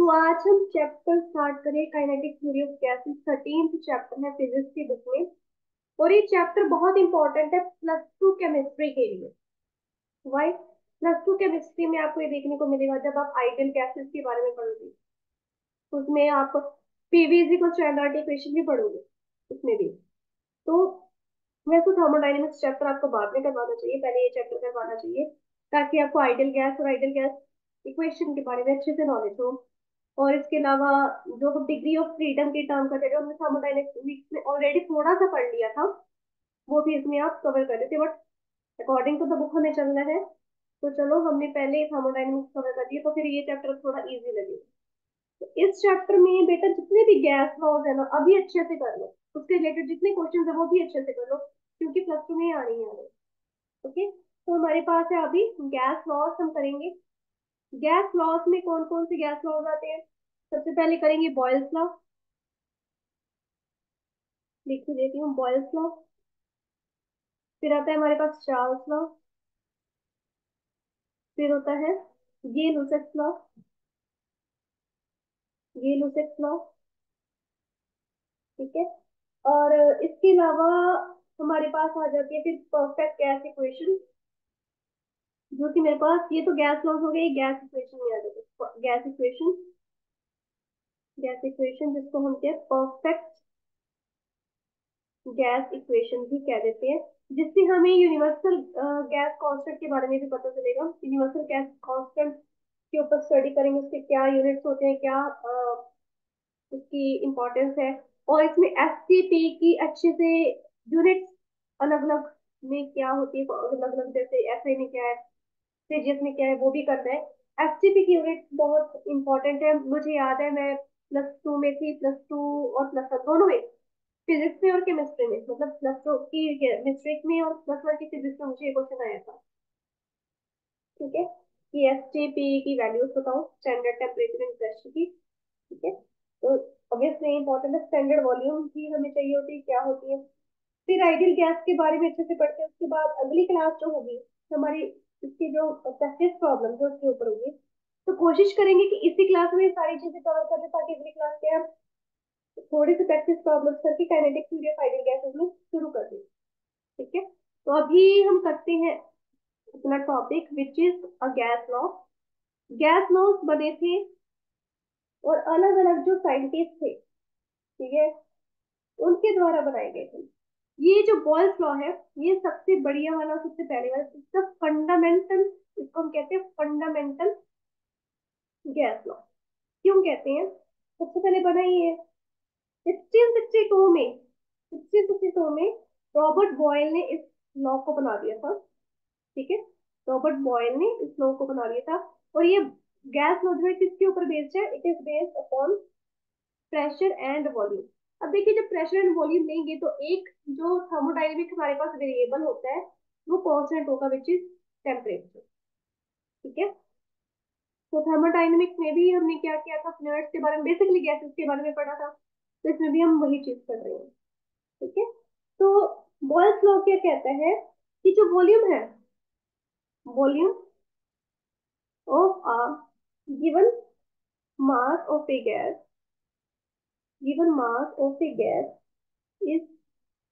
तो आज हम चैप्टर स्टार्ट करें kinetic theory of gases. 13th chapter है फिजिक्स की बुक में। और ये चैप्टर बहुत इंपॉर्टेंट है प्लस टू केमिस्ट्री के लिए। वाई? प्लस टू केमिस्ट्री में आपको ये देखने को मिलेगा जब आप आइडियल गैसेस के बारे में पढ़ोगे, तो उसमें आप पीवी को स्टैंडर्ड इक्वेशन भी पढ़ोगे उसमें भी। तो वैसे थर्मोडायनेमिक्स चैप्टर आपको बाद में करवाना चाहिए, पहले ये चैप्टर करवाना चाहिए, ताकि आपको आइडियल गैस और आइडियल गैस इक्वेशन के बारे में अच्छे से नॉलेज हो। और इसके अलावा जो हम डिग्री ऑफ फ्रीडम की टर्म करते थे, हमने थर्मोडायनेमिक्स में ऑलरेडी थोड़ा सा पढ़ लिया था, वो भी इसमें आप कवर कर रहे थे, but according to the book हमें चलना है। तो चलो, हमने पहले थर्मोडायनेमिक्स कवर कर दिया, तो फिर ये चैप्टर थोड़ा इजी लगेगा। तो इस चैप्टर में बेटा जितने भी गैस लॉज है ना, अभी अच्छे से कर लो। उसके रिलेटेड जितने क्वेश्चन है वो भी अच्छे से कर लो, क्योंकि प्लस टू में आने ही आ रहे। ओके, तो हमारे पास है अभी गैस लॉस हम करेंगे। गैस लॉस में कौन कौन से गैस लॉस आते हैं? सबसे पहले करेंगे बॉयल्स लॉ। लिख देती हूँ, बॉयल्स लॉ। फिर आता है हमारे पास चार्ल्स लॉ। फिर होता है ये लुसेक्स लॉ। ये लुसेक्स लॉ। ठीक है। और इसके अलावा हमारे पास आ जाती है फिर परफेक्ट गैस इक्वेशन, जो कि मेरे पास ये तो गैस लॉस हो गई, गैस इक्वेशन में आ जाती है गैस इक्वेशन। गैस इक्वेशन जिसको हम कहते हैं परफेक्ट गैस इक्वेशन भी कह देते हैं, जिससे हमें यूनिवर्सल गैस कांस्टेंट के बारे में भी पता चलेगा। यूनिवर्सल गैस कांस्टेंट के ऊपर स्टडी करेंगे, उसके क्या यूनिट्स होते हैं, क्या उसकी इम्पोर्टेंस है। और इसमें एसटीपी की अच्छे से यूनिट्स अलग अलग में क्या होती है, अलग अलग, जैसे एसआई में क्या है, सीजीएस में क्या है, वो भी करना है। एसटीपी की यूनिट बहुत इंपॉर्टेंट है, मुझे याद है मैं प्लस टू में थी, प्लस टू और प्लस वन दोनों में, फिजिक्स में और केमिस्ट्री में, मतलब प्लस टू की केमिस्ट्री में और प्लस वन की फिजिक्स में मुझे ये क्वेश्चन आया था। ठीक है, कि एसटीपी की वैल्यूज बताओ, स्टैंडर्ड टेम्परेचर एंड प्रेशर की। ठीक है, तो ऑब्वियसली इंपॉर्टेंट है। स्टैंडर्ड वॉल्यूम भी हमें चाहिए होती है, क्या होती है। फिर आइडियल गैस के बारे में अच्छे से पढ़ते हैं। उसके बाद अगली क्लास जो होगी हमारी, इसकी जो प्रैक्टिस प्रॉब्लम जो उसके ऊपर होगी, तो कोशिश करेंगे कि इसी क्लास में ये सारी चीजें कवर कर ले, ताकि अगली क्लास के हम थोड़ी सी प्रैक्टिस प्रॉब्लम करके kinetic theory of ideal gases में शुरू कर दें। ठीक है, तो अभी हम करते हैं अपना topic which is a gas law. Gas laws बने थे और अलग अलग जो साइंटिस्ट थे, ठीक है, उनके द्वारा बनाए गए थे। ये जो बॉयल्स लॉ है, ये सबसे बढ़िया वाला, सबसे पहले वाला, इसका फंडामेंटल, इसको हम कहते हैं फंडामेंटल गैस लॉ। क्यों कहते हैं? सबसे पहले बना ये 1662 में, 1662 में रॉबर्ट बॉयल ने इस लॉ को बना दिया था। ठीक है, रॉबर्ट बॉयल ने इस लॉ को बना दिया था। और ये गैस लॉ जो है किसके ऊपर बेस्ड है? It is based upon pressure and volume. अब देखिए, जब प्रेशर एंड वॉल्यूम लेंगे तो एक जो थर्मोडायनेमिक हमारे पास वेरिएबल होता है, वो कांस्टेंट होगा, विच इज टेम्परेचर। ठीक है, तो थर्मोडायनेमिक्स में भी हमने क्या किया था, फ्लूइड्स के बारे में, बेसिकली गैसेस के बारे में पढ़ा था, तो इसमें भी हम वही चीज कर रहे हैं। ठीक है, तो बॉयल्स लॉ क्या कहता है कि जो वॉल्यूम है, volume of a given mass of A gas, given mass of A gas is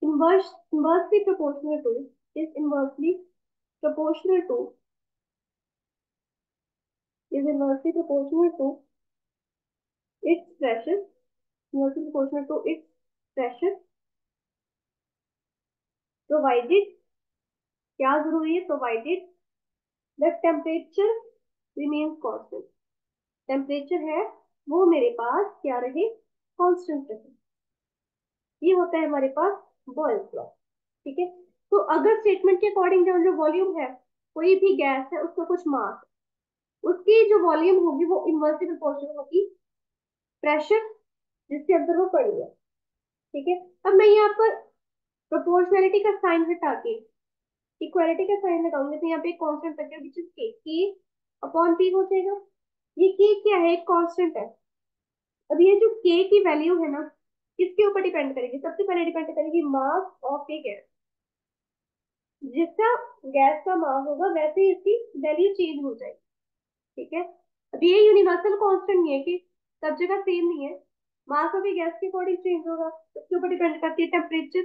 inversely proportional to, is inversely proportional to, is inversely proportional to its pressure, inversely proportional to its pressure, provided, क्या जरूरी है, provided the temperature remains constant। Temperature है वो मेरे पास क्या रहे, constant रहे। ये होता है हमारे पास बॉयल्स लॉ। ठीक है, तो अगर स्टेटमेंट के अकॉर्डिंग जो वॉल्यूम है, कोई भी गैस है, उसका कुछ मास, उसकी जो वॉल्यूम होगी वो इनवर्सली प्रोपोर्शनल होगी प्रेशर जिसके अंदर वो पड़ी है। ठीक है, अब मैं यहाँ पर प्रोपोर्शनैलिटी का साइन हटा के इक्वालिटी का साइन लगाऊंगी, तो यहाँ पे एक कांस्टेंट बचेगा विच इज के अपॉन पी हो जाएगा। ये के क्या है, एक कांस्टेंट है। अब ये जो के की वैल्यू है ना, किसके ऊपर डिपेंड करेगी? सबसे पहले डिपेंड करेगी मास ऑफ ए गैस। जिसका गैस का मास होगा वैसे ही इसकी वैल्यू चेंज हो जाएगी। ठीक है, अब ये यूनिवर्सल कांस्टेंट नहीं है कि सब जगह सेम नहीं है। मास ऑफ ए गैस के अकॉर्डिंग चेंज होगा, उसके ऊपर डिपेंड करती है टेम्परेचर।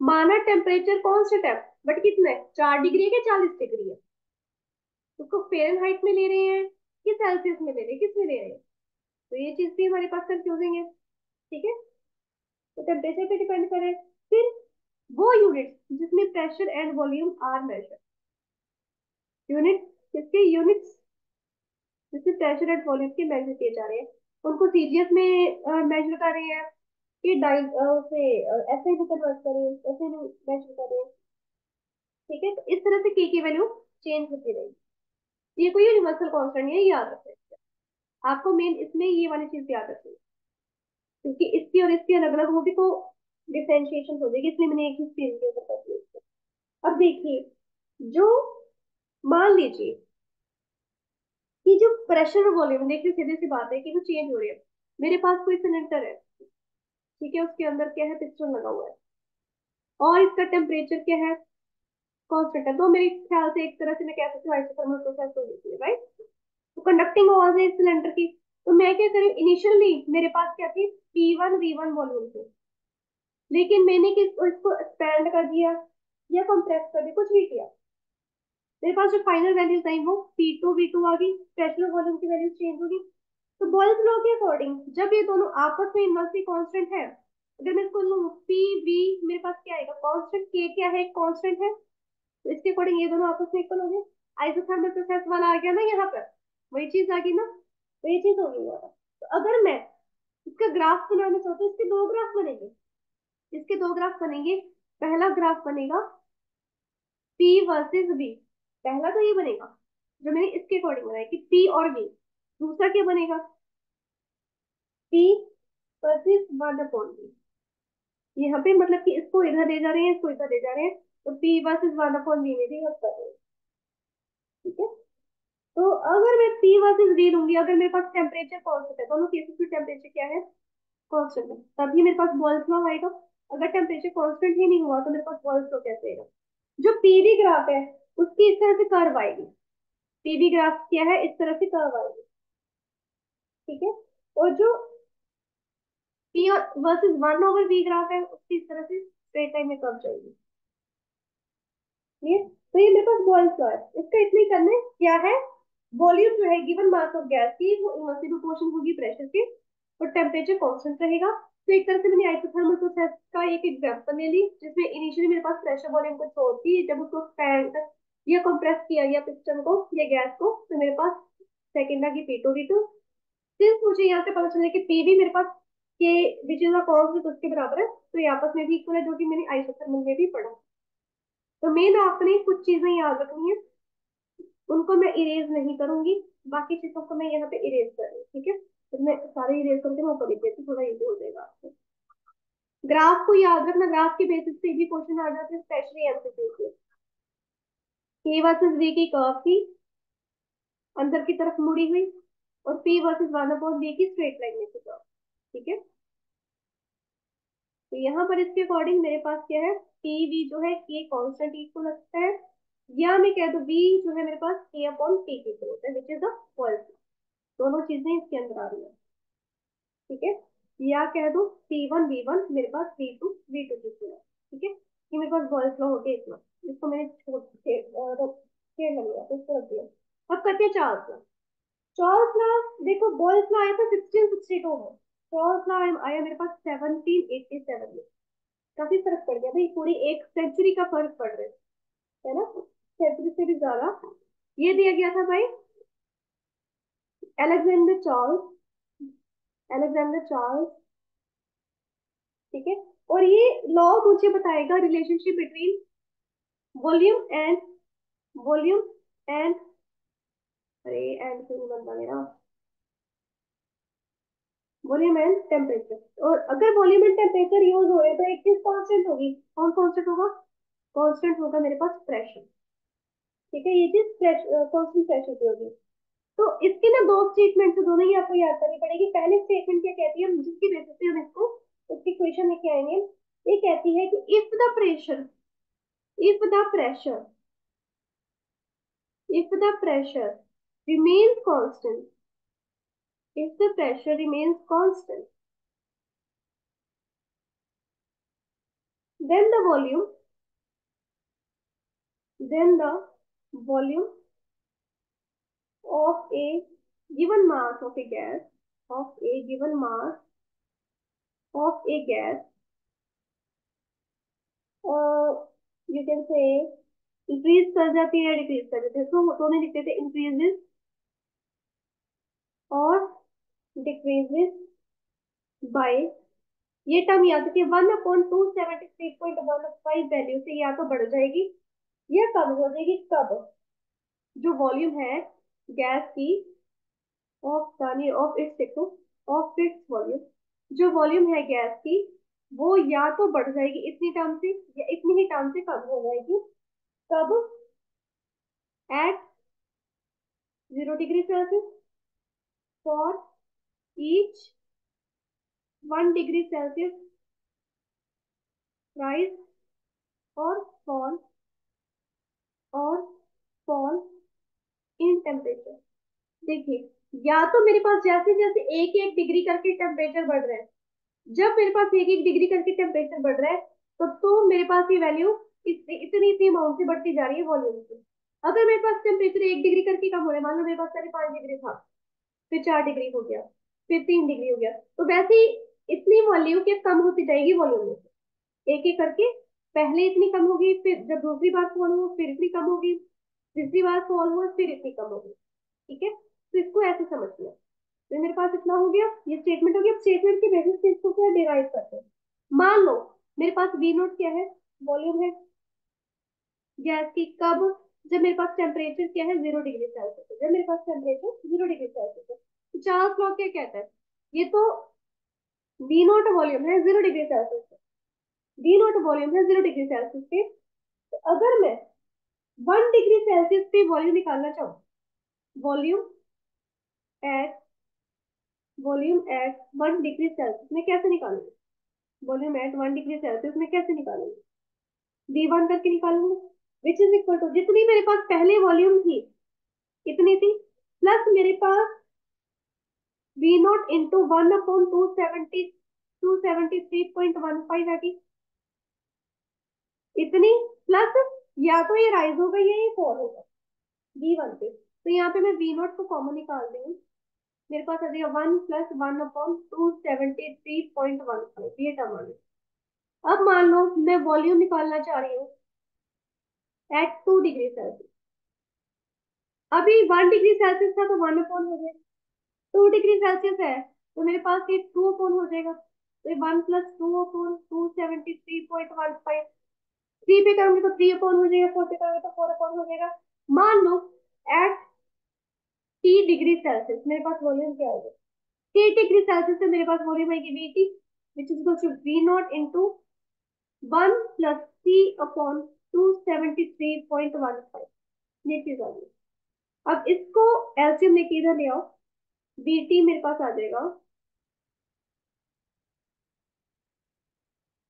माना टेम्परेचर कांस्टेंट है, बट कितना है, 4 डिग्री है कि 40 डिग्री है, उसको फेरेनहाइट में ले रहे हैं कि सेल्सियस में ले रहे हैं, किस में ले रहे हैं? तो ये चीज भी हमारे पास कंफ्यूजिंग है। ठीक है, तो टेम्परेचर पे डिपेंड करे। फिर वो यूनिट जिसमें pressure and volume are measure, unit किसके, यूनिट्स जिसमें प्रेशर एंड वॉल्यूम के मेजर किए जा रहे हैं, उनको सीजीएस में मेजर कर रहे हैं कि से ऐसे भी कन्वर्ट करें, ऐसे भी मेजर करें। ठीक है, तो इस तरह से के की वैल्यू चेंज होती रहेगी। ये कोई यूनिवर्सल कांस्टेंट है, ये याद रखें। आपको मेन इसमें ये वाली चीज याद रखनी है, क्योंकि इसकी और इसकी अलग अलग होगी तो डिफरेंशिएशन हो जाएगी, इसलिए मैंने एक ही स्क्रीन के ऊपर कर दिया। अब देखिए, जो मान लीजिए कि जो प्रेशर और वॉल्यूम, देखिए सीधी सी बात है कि वो चेंज हो रही है। मेरे पास कोई सिलेंडर है, ठीक है, उसके अंदर क्या है, पिस्टन लगा हुआ है, और इसका टेम्परेचर क्या है, कांस्टेंट है, तो मेरे ख्याल से एक तरह से मैं कह सकती हूँ आइसोथर्मल प्रोसेस हो जाती है, राइट। तो कंडक्टिंग आवाज है इस सिलेंडर की। तो मैं क्या करूँ, इनिशियली मेरे पास क्या थी, P1 V1 वॉल्यूम थी, लेकिन मैंने इसको एक्सपैंड कर दिया या कंप्रेस कर दिया, कुछ भी किया, मेरे पास जो फाइनल वैल्यूज आई वो P2 V2 आ गई, प्रेशर वॉल्यूम की वैल्यूज चेंज होगी। तो बॉयल्स लॉ के अकॉर्डिंग जब ये दोनों आपस में इनवर्सली कांस्टेंट है, अगर मैं इसको लूं पी वी, मेरे पास क्या आएगा, कांस्टेंट के क्या है, कांस्टेंट है, तो इसके अकॉर्डिंग ये दोनों आपस में इक्वल हो गए। आइसोथर्मल प्रोसेस वाला आ गया ना यहाँ पर, वही चीज आ गई ना, तो ये चीज हो गई यहाँ पर। तो अगर मैं इसका ग्राफ बनाना चाहती हूँ, इसके दो ग्राफ बनेंगे, इसके दो ग्राफ बनेंगे। पहला ग्राफ बनेगा पी वर्सेस वी, पहला तो ये बनेगा जो मैंने इसके अकॉर्डिंग बनाया कि पी और वी। दूसरा क्या बनेगा, पी वर्सेस 1/v, यहाँ पे मतलब कि इसको इधर ले जा रहे हैं, इसको इधर ले जा रहे हैं, तो पी वर्सेस 1/v में भी हम कर रहे हैं। ठीक है, तो अगर मैं पी वर्सेस वी लूंगी, अगर मेरे पास टेम्परेचर कांस्टेंट है, दोनों केसेस में टेम्परेचर क्या है, कांस्टेंट है, तभी मेरे पास बॉयल्स लॉ आएगा। अगर टेम्परेचर कांस्टेंट ही नहीं हुआ तो मेरे पास बॉयल्स लॉ कैसे आएगा? जो पीवी ग्राफ है उसकी इस तरह से कर्व आएगी, पीवी ग्राफ क्या है, इस तरह से कर्व आएगी। ठीक है, और जो पी वर्सेस 1/v ग्राफ है उसकी इस तरह से स्ट्रेट लाइन में कर्व जाएगी। ये तो ये मेरे पास बॉयल्स लॉ है, इसका इतना ही करना है, क्या है, वॉल्यूम जो है गिवन मास ऑफ गैस की वो इनवर्सली प्रोपोर्शन होगी प्रेशर के, और टेम्परेचर कांस्टेंट रहेगा। तो एक तरह से मैंने आइसोथर्मल प्रोसेस का एक एग्जांपल ले ली, जिसमें इनिशियली मेरे पास प्रेशर वॉल्यूम कुछ और थी, जब उसको एक्सपैंड या कंप्रेस किया गया पिस्टन को या गैस को, तो मेरे पास सेकंड आ गई P2V2। सिर्फ मुझे यहाँ से पता चला कि पीवी मेरे पास के विच इज कॉन्स्टेंट उसके बराबर है, तो ये आपस में भी इक्वल है, जो कि मैंने आइसोथर्मल में भी पढ़ा। तो मेन आपने कुछ चीजें याद रखनी है, उनको मैं इरेज नहीं करूंगी, बाकी चीजों को मैं यहाँ पे इरेज कर रही हूँ। ठीक है, तो मैं सारे इरेज करके मैं ऊपर लिख देती हूँ, थोड़ा इजी हो जाएगा आपको। ग्राफ को याद रखना, ग्राफ के बेसिस पे भी क्वेश्चन आ जाते हैं, स्पेशली एमसीक्यू के। के वर्सेस वी की कर्व थी, अंदर की तरफ मुड़ी हुई, और पी वर्सेस 1/v की स्ट्रेट लाइन में थी कर्व। ठीक है, तो यहाँ पर इसके अकॉर्डिंग मेरे पास क्या है, पी वी जो है के कांस्टेंट इक्वल लगता है, या मैं कह दूं वी जो है मेरे पास के अपॉन पी के इक्वल होता है, विच इज द फॉल्स। दोनों चीजें इसके अंदर आ रही है। ठीक है, या कह दो P1 V1 मेरे पास P2 V2 की इक्वल है। ठीक है, ये मेरे पास बॉयल्स लॉ हो गया इतना, इसको मैंने छोड़ खेल लिया, तो इसको रख दिया। अब करते हैं चार्ल्स लॉ। चार्ल्स लॉ, देखो बॉयल्स लॉ आया था 1662 में, चार्ल्स लॉ आया मेरे पास 1787 में। काफी फर्क पड़ गया भाई, पूरी एक सेंचुरी का फर्क पड़ रहा है ना, सेंचुरी से भी ज्यादा। ये दिया गया था भाई अलेक्जेंडर चार्ल्स, अलेक्जेंडर चार्ल्स। ठीक है, और ये लॉ मुझे बताएगा relationship between volume and volume and, अरे एंड क्यों नहीं बनता मेरा, वॉल्यूम एंड टेम्परेचर। और अगर वॉल्यूम एंड टेम्परेचर यूज हो रहे हैं तो एक चीज कांस्टेंट होगी, कौन कांस्टेंट होगा, कांस्टेंट होगा मेरे पास प्रेशर। ठीक है, ये चीज कांस्टेंट प्रेशर की होगी। तो इसके ना दो स्टेटमेंट है, दोनों ही आपको याद करनी पड़ेगी। पहली स्टेटमेंट क्या कहती है, हम जिसकी बेसिस पे हम इसको उसकी इक्वेशन लेके आएंगे, ये कहती है कि if the pressure if the pressure remains constant if the pressure remains constant, then the volume, then the volume of a given mass of a gas, of a given mass of a gas, you can say increase कर जाती है decrease कर जाती है, तो दोनों लिखते थे इंक्रीजेस और डिक्रीजेस बाय, ये टर्म याद रखिए 1/273.15 वैल्यू से या तो बढ़ जाएगी या कम हो जाएगी। कब? जो वॉल्यूम है गैस की ऑफ दानी ऑफ इट्स देखो, ऑफ इट्स वॉल्यूम, जो वॉल्यूम है गैस की वो या तो बढ़ जाएगी इतनी टर्म से या इतनी ही टर्म से कम हो जाएगी। कब? At 0 degree Celsius for each 1 degree Celsius rise और फॉल और फॉल इन टेम्परेचर। देखिए, या तो मेरे पास जैसे जैसे एक एक डिग्री करके टेम्परेचर बढ़ रहा है, जब मेरे पास एक एक डिग्री करके टेम्परेचर बढ़ रहा है तो मेरे पास ये वैल्यू इतनी इतनी अमाउंट से बढ़ती जा रही है वॉल्यूम से। अगर मेरे पास टेम्परेचर 1 डिग्री करके कम हो रहा है, मान लो मेरे पास पहले 5 डिग्री था, फिर 4 डिग्री हो गया, फिर 3 डिग्री हो गया, तो वैसे ही इतनी वॉल्यूम क्या कम होती जाएगी वॉल्यूम में से एक एक करके। पहले इतनी कम होगी, फिर जब दूसरी बार फॉल हुआ फिर इतनी कम होगी, तीसरी बार फॉल हुआ फिर इतनी कम होगी। ठीक है, तो इसको ऐसे समझना। तो मेरे पास इतना हो गया, ये स्टेटमेंट हो गया। स्टेटमेंट की बेसिस पे इसको क्या डिराइव करते हैं। मान लो मेरे पास वी नोट क्या है, वॉल्यूम है गैस की। कब? जब मेरे पास टेम्परेचर क्या है 0 डिग्री सेल्सियस, जब मेरे पास टेम्परेचर 0 डिग्री सेल्सियस है। तो चार्ल्स लॉ क्या कहता है, ये तो वी नोट वॉल्यूम है 0 डिग्री सेल्सियस पे, वी नोट वॉल्यूम है 0 डिग्री सेल्सियस पे। तो अगर मैं 1 डिग्री सेल्सियस पे वॉल्यूम निकालना चाहूँ, volume at volume at 1 degree Celsius में कैसे निकालूंगी, वॉल्यूम एट 1 डिग्री सेल्सियस में कैसे निकालूंगी, V1 करके निकालूंगी, विच इज इक्वल टू जितनी मेरे पास पहले वॉल्यूम थी इतनी थी, प्लस मेरे पास वी नॉट इंटू 1/273.15 है कि इतनी, प्लस या तो ये राइज होगा या ये फॉल होगा V1 पे। तो यहाँ पे मैं वी नॉट को कॉमन निकाल रही हूँ, मेरे पास आ जाएगा 1 + 1/273.15, ये टर्म आ गया। अब मान लो मैं वॉल्यूम निकालना चाह रही हूँ एट 2 डिग्री सेल्सियस। अभी 1 डिग्री सेल्सियस था तो 1 हो गया, 2 डिग्री सेल्सियस है तो मेरे पास ये 2 हो जाएगा। तो ये 1 + 2/273.15, 3 पे करूंगी तो 3 हो जाएगा, 4 पे करूंगी तो 4 हो जाएगा। मान लो एट T डिग्री सेल्सियस मेरे पास वॉल्यूम क्या होगा, 3 डिग्री सेल्सियस से मेरे पास वॉल्यूम आएगी VT, which is equal to V0 into 1 + T/273.15, ये चीज आ गई। अब इसको एलसीएम लेके इधर ले आओ, VT मेरे पास आ जाएगा,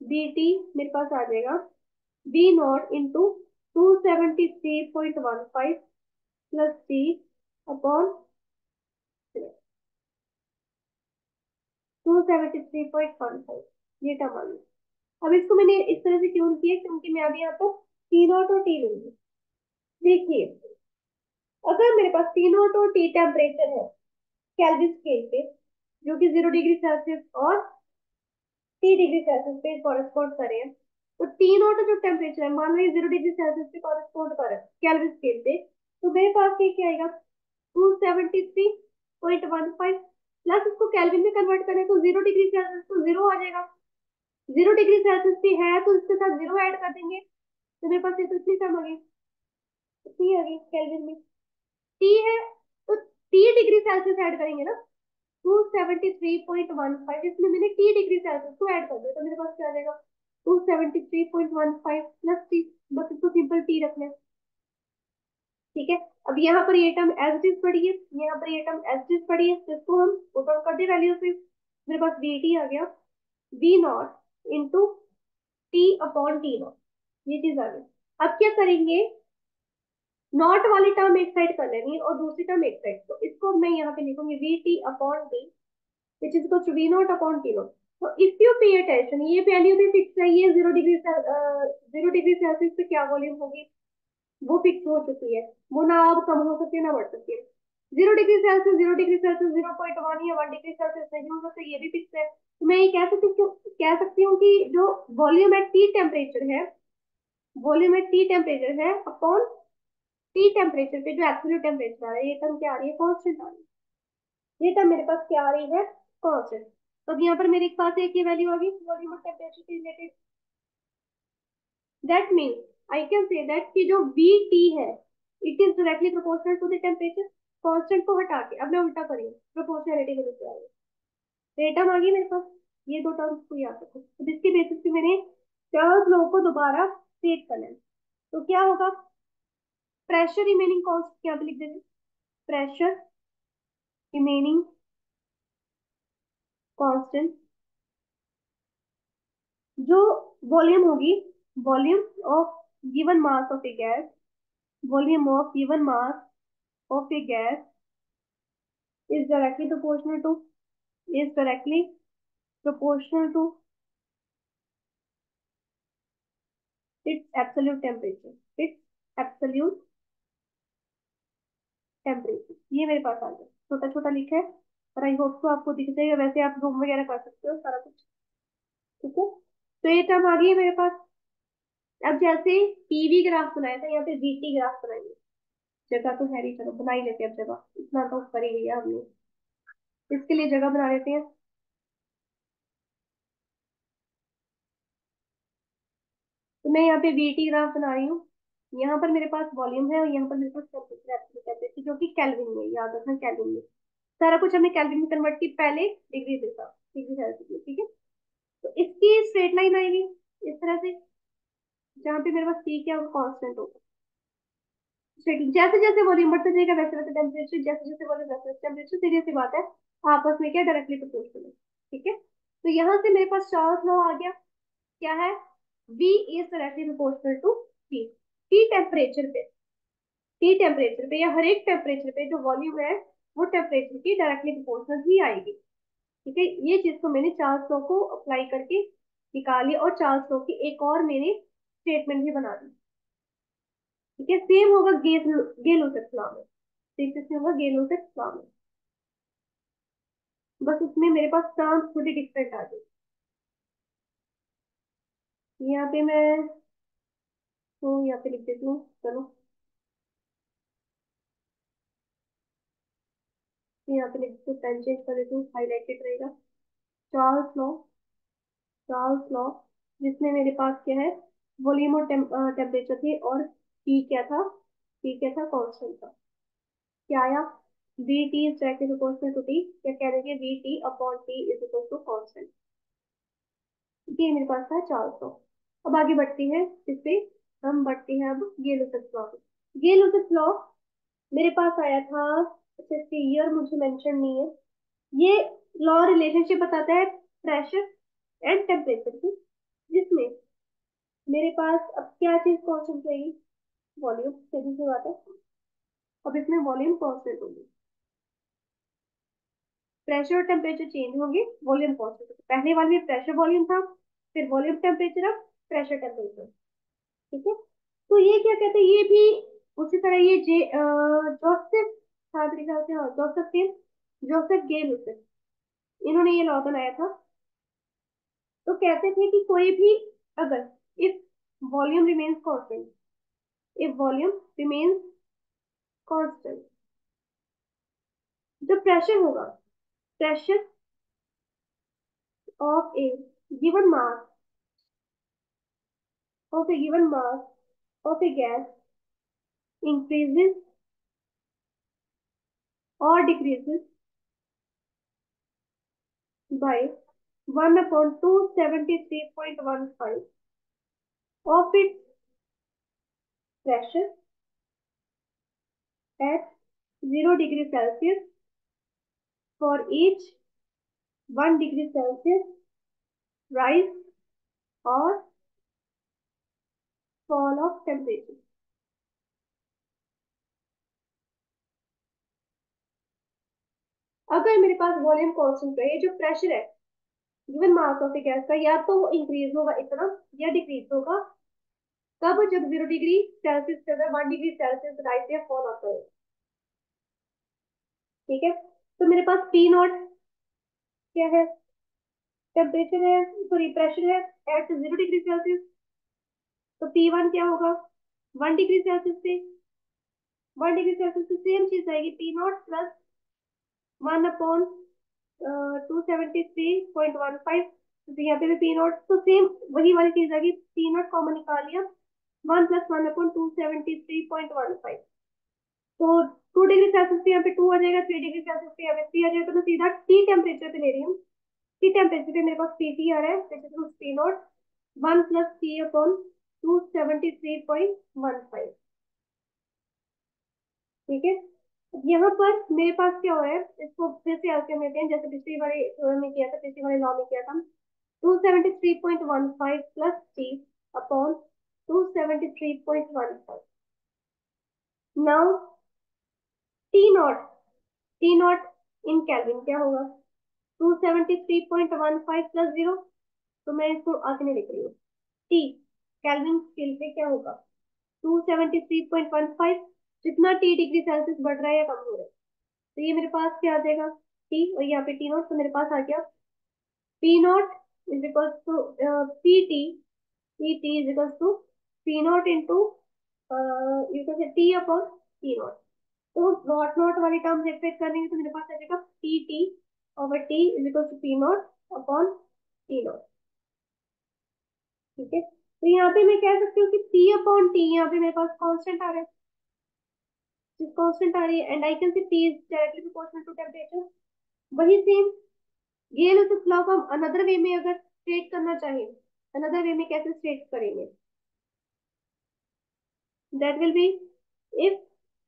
VT मेरे पास आ जाएगा V0 इंटू 273.15 प्लस T/, 273.15, ये टर्म आ गई। अब इसको मैंने इस तरह से क्यों किया, क्योंकि मैं अभी यहाँ पर T0 और T लूंगी। देखिए, अगर मेरे पास T0 और T टेम्परेचर है केल्विन स्केल पे, जो कि 0 डिग्री सेल्सियस और 3 डिग्री सेल्सियस पे कॉरेस्पॉन्ड कर रहे हैं, तो T0 जो टेम्परेचर है मान लो 0 डिग्री सेल्सियस पे कॉरेस्पॉन्ड कर रहा है केल्विन स्केल पे, तो मेरे पास ये क्या आएगा 273.15, प्लस इसको केल्विन में कन्वर्ट करें तो 0 डिग्री सेल्सियस तो जीरो आ जाएगा, 0 डिग्री सेल्सियस पे है तो इसके साथ जीरो ऐड कर देंगे, तो मेरे पास ये तो इतनी टर्म आ गई, इतनी आ गई केल्विन में। टी है तो 3 डिग्री सेल्सियस ऐड करेंगे ना, 273.15, इसमें मैंने T डिग्री सेल्सियस को ऐड कर दिया तो मेरे पास क्या आ जाएगा 273.15 प्लस T, बस इसको सिंपल T रखना है। ठीक है, अब यहाँ पर ये टर्म एज इट इज पड़ी है, यहाँ पर ये टर्म एज इट इज पड़ी है, तो इसको हम पुट आउट कर दे वैल्यू से, मेरे पास VT आ गया V0 इंटू T/T0, ये चीज आ गई। अब क्या करेंगे, नॉट वाली टर्म एक साइड कर लेनी है और दूसरी टर्म एक साइड, तो इसको मैं यहाँ पे लिखूंगी v t upon t which is equal to v not upon t not. तो इफ यू पे अटेंशन, ये वैल्यू भी फिक्स है, ये 0 डिग्री सेल्सियस पे क्या वॉल्यूम होगी वो फिक्स हो चुकी है, वो ना अब कम हो सकती है ना बढ़ सकती है। 0 डिग्री सेल्सियस, 0 डिग्री सेल्सियस 0.1 या 1 डिग्री सेल्सियस नहीं हो सकता, ये भी फिक्स है। तो मैं ये कह सकती हूँ कि जो वॉल्यूम एट टी टेम्परेचर है, वॉल्यूम एट टी टेम्परेचर है अपॉन टी टेम्परेचर पे जो एब्सोल्यूट टेम्परेचर आ रहा है, ये टर्म क्या आ रही है, कांस्टेंट आ रही है। ये टर्म मेरे पास क्या आ रही है, कांस्टेंट। तो अब यहाँ पर मेरे पास एक ही वैल्यू आ गई वॉल्यूम ऑफ टेम्परेचर के related. That means I can say that कि जो वी टी है it is directly proportional to the temperature. Constant को हटा के अब मैं उल्टा करी, प्रोपोर्शनलिटी में लेके आ रही हूँ। ये टर्म आ गई मेरे पास, ये दो टर्म्स को याद रखो। तो जिसके बेसिस पे मैंने चार्ल्स लॉ को दोबारा स्टेट करना है, तो क्या होगा, प्रेशर रिमेनिंग कांस्टेंट क्या पे लिख देंगे, प्रेशर रिमेनिंग कांस्टेंट जो वॉल्यूम होगी, volume of given mass of A gas, volume of given mass of A gas is directly proportional to is directly proportional to its absolute temperature, its absolute temperature। ये मेरे पास आ गया, छोटा छोटा लिखा है, पर आई होप तो आपको दिख जाएगा, वैसे आप जूम वगैरह कर सकते हो सारा कुछ। ठीक है, तो ये टर्म आ गई है मेरे पास। अब जैसे पीवी ग्राफ बनाया था, यहाँ पे वीटी ग्राफ बनाएंगे। जगह तो है ही, चलो बना ही लेते हैं, अब जगह इतना तो कर ही लिया हमने, इसके लिए जगह बना लेते हैं। तो मैं यहाँ पे वीटी ग्राफ बना रही हूँ, यहाँ पर मेरे पास वॉल्यूम है और यहाँ पर मेरे पास टेम्परेचर, एब्सोल्यूट टेम्परेचर जो कि केल्विन में, याद रखना केल्विन में। सारा कुछ हमने केल्विन में कन्वर्ट की, पहले डिग्री देखा, डिग्री सेल्सियस में, ठीक है। तो इसकी स्ट्रेट लाइन आएगी इस तरह से, जहाँ पे मेरे पास टी क्या होगा, कांस्टेंट होगा। स्ट्रेट जैसे जैसे वॉल्यूम बढ़ता जाएगा वैसे वैसे टेम्परेचर, जैसे जैसे वॉल्यूम वैसे वैसे टेम्परेचर, सीधी सी बात है, आपस में क्या डायरेक्टली प्रोपोर्शनल है। ठीक है, तो यहाँ से मेरे पास चार्ल्स लॉ आ गया, क्या है, V is directly proportional to T। T temperature पे, टी टेम्परेचर पे या हर एक टेम्परेचर पे जो वॉल्यूम है वो टेम्परेचर की डायरेक्टली प्रोपोर्शनल ही आएगी। ठीक है, ये चीज को मैंने चार्ल्स लॉ को अप्लाई करके निकाली और चार्ल्स लॉ की एक और मैंने स्टेटमेंट भी बना दी। ठीक है, सेम होगा गेल-लॉसेट लॉ में, सेम होगा गेल-लॉसेट लॉ में, बस इसमें मेरे पास टर्म थोड़ी डिफरेंट आ गई। यहाँ पे मैं तो यहाँ पे लिख देती हूँ, चलो यहाँ पे लिख देती हूँ, पेन चेंज कर देती हूँ, हाईलाइटेड रहेगा। चार्ल्स लॉ, चार्ल्स लॉ जिसमें मेरे पास क्या है, वॉल्यूम और टेम्परेचर थे और टी क्या था, टी क्या था, कांस्टेंट था। क्या आया, v t is directly proportional to t, या कह देंगे v t upon t is equal to constant. ये मेरे पास था चार्ल्स लॉ। अब आगे बढ़ती है, इससे हम बढ़ते हैं अब गेल-लॉसेट लॉ। गेल-लॉसेट लॉ मेरे पास आया था, अच्छा इसकी ईयर मुझे मेंशन नहीं है। ये लॉ रिलेशनशिप बताता है प्रेशर एंड टेम्परेचर की, जिसमें मेरे पास अब क्या चीज कांस्टेंट रहेगी, वॉल्यूम, सीधी सी बात है। अब इसमें वॉल्यूम कांस्टेंट होगी, प्रेशर और टेम्परेचर चेंज होंगे, वॉल्यूम कांस्टेंट होगी। पहले वाले में प्रेशर वॉल्यूम था, फिर वॉल्यूम टेम्परेचर, अब प्रेशर टेम्परेचर। ठीक है, तो ये क्या कहते हैं, ये भी उसी तरह, ये जोसेफ था मेरे ख्याल से, हाँ जोसेफ थे, जोसेफ गेल उसे, इन्होंने ये लॉ बनाया था। तो कहते थे कि कोई भी, अगर if volume remains constant, if volume remains constant, जो प्रेशर होगा, pressure of A given mass of A given mass of A gas increases और decreases by 1/273.15 of its pressure at 0 degree Celsius for each 1 degree Celsius rise or fall of temperature। अगर मेरे पास volume constant है, ये जो pressure है given mass of A gas का, या तो इंक्रीज होगा इतना या डिक्रीज होगा, कब? जब 0 डिग्री सेल्सियस से अगर 1 डिग्री सेल्सियस राइज या फॉल होता है। ठीक है, तो मेरे पास पी नॉट क्या है? टेम्परेचर है, सॉरी प्रेशर है एट 0 डिग्री सेल्सियस। तो पी वन क्या होगा? 1 डिग्री सेल्सियस से, 1 डिग्री सेल्सियस से सेम चीज आएगी, पी नॉट प्लस 1 अपॉन 273.15। तो यहाँ पे भी पी नॉट, तो सेम वही वाली चीज आएगी, पी नॉट कॉमन निकाल लिया, 1 + 1 अपॉन 273.15। तो 2 डिग्री सेल्सियस पे यहाँ पे 2 आ जाएगा, 3 डिग्री सेल्सियस पे यहाँ पे 3 आ जाएगा, तो मैं सीधा टी टेम्परेचर पे ले रही हूँ। टी टेम्परेचर पे मेरे पास पी टी आ रहा है, which is P not 1 + T/273.15। ठीक है, यहाँ पर मेरे पास क्या हो रहा है, इसको फिर से याद कर लेते हैं, जैसे पिछली वाले में किया था, पिछली वाले लॉ में किया था। 273.15 plus T upon 273.15। Now T not, T not in kelvin क्या होगा? 273.15 प्लस 0। तो मैं इसको आगे नहीं लिख रही हूँ। टी केल्विन स्केल पे क्या होगा? 273.15। जितना टी डिग्री सेल्सियस बढ़ रहा है या कम हो रहा है, तो ये मेरे पास क्या आ जाएगा? टी, और यहाँ पे टी नॉट, तो मेरे पास आ गया p not is equal to p t, p t is equal to p not into you can say t upon t not. तो नॉट नॉट वाली टर्म सेपरेट करेंगे तो मेरे पास आ जाएगा p t over t is equal to p not upon t not. ठीक है, तो यहाँ पे मैं कह सकती हूँ कि पी अपॉन टी, यहाँ पे मेरे पास कांस्टेंट आ रहा है, कांस्टेंट आ रही है, and I can say p is directly proportional to temperature. वही सेम गेल उस लॉ को हम अनदर वे में अगर स्टेट करना चाहें, अनदर वे में कैसे स्टेट करेंगे? That will be if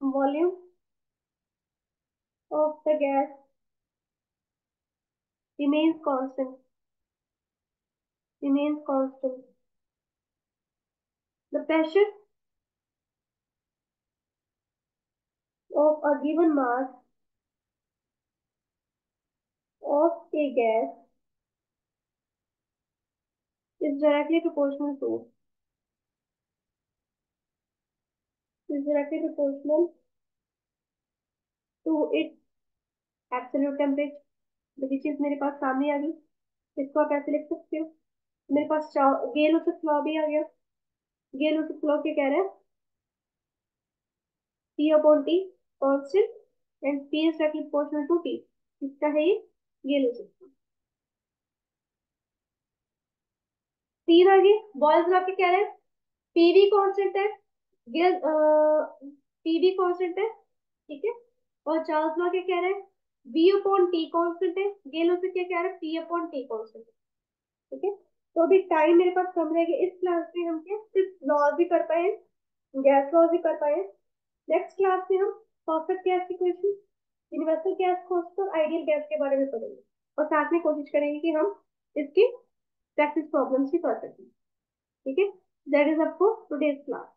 volume of the gas remains constant, remains constant, the pressure of a given mass of a gas is directly proportional to, is directly proportional to its absolute temperature। तो ये चीज मेरे पास सामने आ गई, इसको आप ऐसे लिख सकते हो। मेरे पास गेल लॉ भी आ गया। गेल लॉ क्या कह रहा है? P upon T constant and P is directly proportional to T। इसका है ये लो सकते। तीन आगे बॉयल्स लॉ क्या कह रहे हैं? पीवी कांस्टेंट है, गेल पीवी कांस्टेंट है, ठीक है। और चार्ल्स लॉ क्या कह रहे हैं? V अपॉन टी कांस्टेंट है, गेल लॉ से क्या कह रहा है? P अपॉन टी कांस्टेंट है। ठीक है, तो अभी टाइम मेरे पास कम रहेगा, इस क्लास में हम क्या सिर्फ लॉज भी कर पाए, गैस लॉज भी कर पाए। नेक्स्ट क्लास में हम perfect gas equation, universal gas constant और आइडियल गैस के बारे में पढ़ेंगे, और साथ में कोशिश करेंगे कि हम इसकी प्रैक्टिस प्रॉब्लम्स भी कर सकें। ठीक है, that is up for today's class.